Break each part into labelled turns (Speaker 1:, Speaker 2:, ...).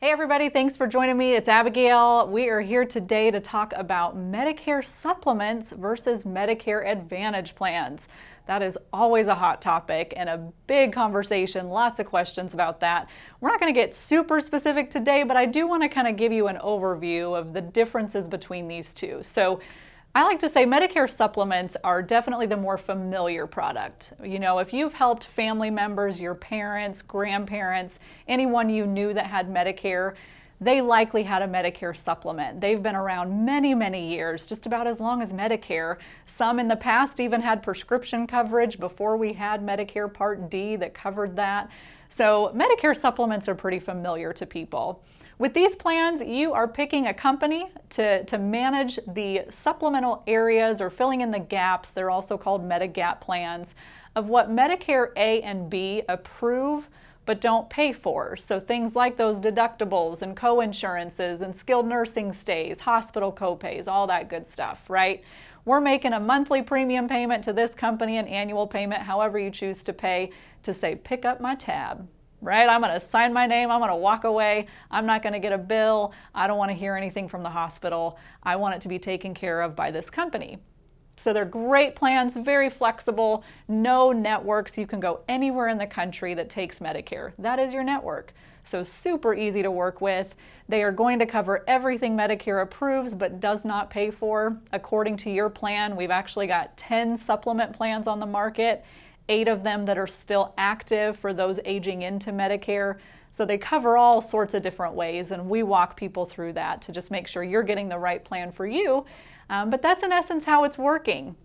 Speaker 1: Hey everybody, thanks for joining me. It's Abigail. We are here today to talk about Medicare supplements versus Medicare Advantage plans. That is always a hot topic and a big conversation, lots of questions about that. We're not going to get super specific today, but I do want to kind of give you an overview of the differences between these two. So I like to say Medicare supplements are definitely the more familiar product. You know, if you've helped family members, your parents, grandparents, anyone you knew that had Medicare, they likely had a Medicare supplement. They've been around many, many years, just about as long as Medicare. Some in the past even had prescription coverage before we had Medicare Part D that covered that. So Medicare supplements are pretty familiar to people. With these plans, you are picking a company to manage the supplemental areas or filling in the gaps. They're also called Medigap plans of what Medicare A and B approve but don't pay for. So things like those deductibles and co-insurances and skilled nursing stays, hospital copays, all that good stuff, right? We're making a monthly premium payment to this company, an annual payment, however you choose to pay, to say, pick up my tab. Right? I'm going to sign my name. I'm going to walk away. I'm not going to get a bill. I don't want to hear anything from the hospital. I want it to be taken care of by this company. So they're great plans, very flexible, no networks. You can go anywhere in the country that takes Medicare. That is your network. So super easy to work with. They are going to cover everything Medicare approves but does not pay for. According to your plan, we've actually got 10 supplement plans on the market. 8 of them that are still active for those aging into Medicare. So they cover all sorts of different ways, and we walk people through that to just make sure you're getting the right plan for you. But that's in essence how it's working.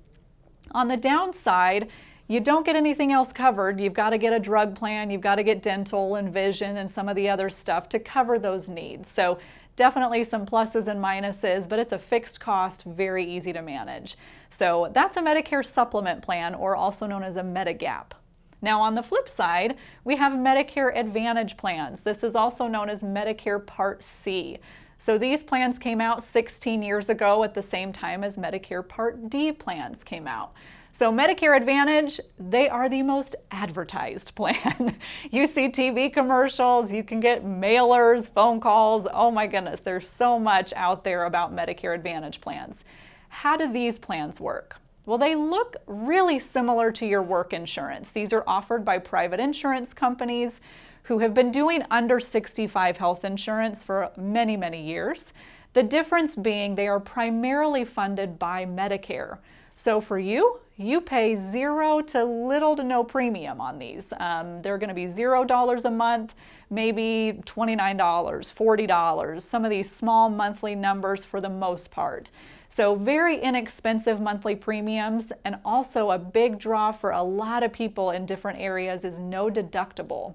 Speaker 1: On the downside, you don't get anything else covered. You've got to get a drug plan, you've got to get dental and vision and some of the other stuff to cover those needs. So definitely some pluses and minuses, but it's a fixed cost, very easy to manage. So that's a Medicare supplement plan, or also known as a Medigap. Now on the flip side, we have Medicare Advantage plans. This is also known as Medicare Part C. So these plans came out 16 years ago at the same time as Medicare Part D plans came out. So Medicare Advantage, they are the most advertised plan. You see TV commercials, you can get mailers, phone calls. Oh my goodness, there's so much out there about Medicare Advantage plans. How do these plans work? Well, they look really similar to your work insurance. These are offered by private insurance companies who have been doing under 65 health insurance for many, many years. The difference being they are primarily funded by Medicare. So for you, you pay zero to little to no premium on these. They're going to be $0 a month, maybe $29, $40, some of these small monthly numbers for the most part. So very inexpensive monthly premiums, and also a big draw for a lot of people in different areas is no deductible.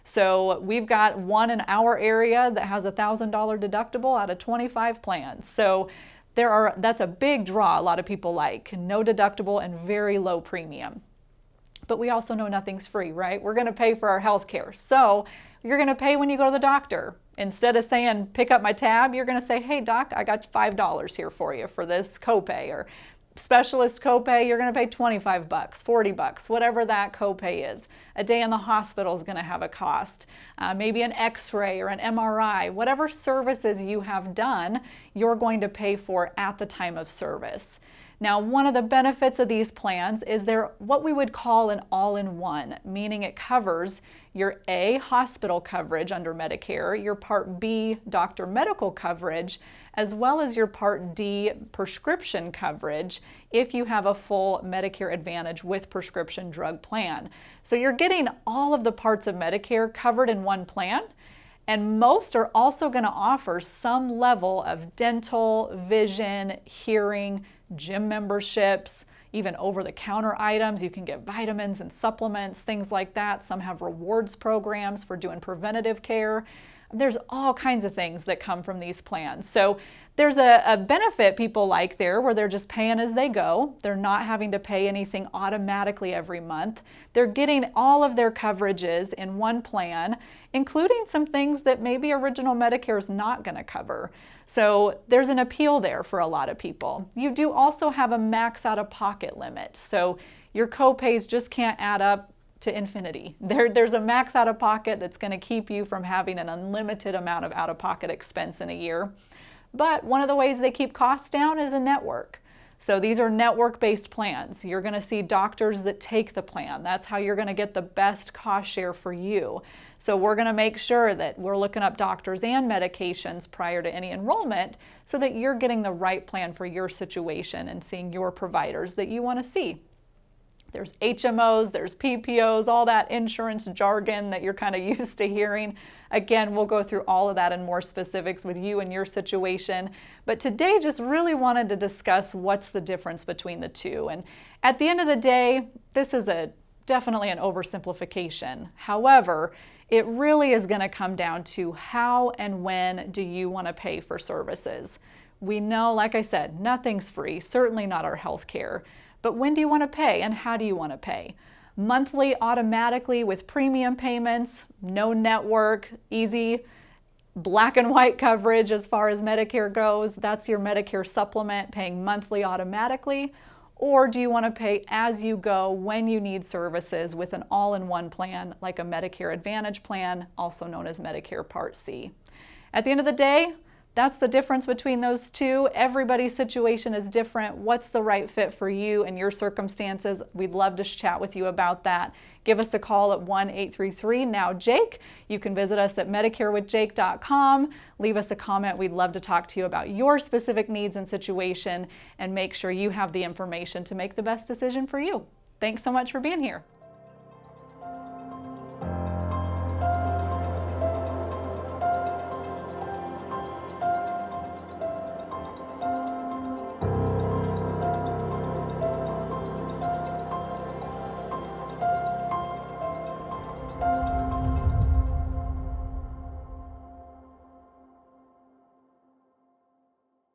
Speaker 1: So we've got one in our area that has a $1,000 deductible out of 25 plans. So that's a big draw a lot of people like. No deductible and very low premium. But we also know nothing's free, right? We're going to pay for our health care. So you're going to pay when you go to the doctor. Instead of saying, pick up my tab, you're going to say, hey doc, I got $5 here for you for this copay, or specialist copay, you're going to pay $25, $40, whatever that copay is. A day in the hospital is going to have a cost. Maybe an x-ray or an MRI, whatever services you have done, you're going to pay for at the time of service. Now, one of the benefits of these plans is they're what we would call an all-in-one, meaning it covers your A, hospital coverage under Medicare, your Part B, doctor medical coverage, as well as your Part D prescription coverage if you have a full Medicare Advantage with prescription drug plan. So you're getting all of the parts of Medicare covered in one plan. And most are also going to offer some level of dental, vision, hearing, gym memberships, even over-the-counter items. You can get vitamins and supplements, things like that. Some have rewards programs for doing preventative care. There's all kinds of things that come from these plans. So there's a benefit people like there where they're just paying as they go. They're not having to pay anything automatically every month. They're getting all of their coverages in one plan, including some things that maybe original Medicare is not going to cover. So there's an appeal there for a lot of people. You do also have a max out-of-pocket limit. So your copays just can't add up to infinity. There's a max out of pocket that's going to keep you from having an unlimited amount of out of pocket expense in a year. But one of the ways they keep costs down is a network. So these are network-based plans. You're going to see doctors that take the plan. That's how you're going to get the best cost share for you. So we're going to make sure that we're looking up doctors and medications prior to any enrollment so that you're getting the right plan for your situation and seeing your providers that you want to see. There's HMOs, there's PPOs, all that insurance jargon that you're kind of used to hearing. Again, we'll go through all of that in more specifics with you and your situation. But today just really wanted to discuss what's the difference between the two. And at the end of the day, this is definitely an oversimplification. However, it really is going to come down to how and when do you want to pay for services. We know, like I said, nothing's free, certainly not our health care. But when do you want to pay and how do you want to pay? Monthly, automatically with premium payments, no network, easy, black and white coverage as far as Medicare goes. That's your Medicare Supplement, paying monthly automatically. Or do you want to pay as you go when you need services with an all-in-one plan like a Medicare Advantage plan, also known as Medicare Part C? At the end of the day, that's the difference between those two. Everybody's situation is different. What's the right fit for you and your circumstances? We'd love to chat with you about that. Give us a call at 1-833-NOW-JAKE. You can visit us at MedicareWithJake.com. Leave us a comment. We'd love to talk to you about your specific needs and situation and make sure you have the information to make the best decision for you. Thanks so much for being here.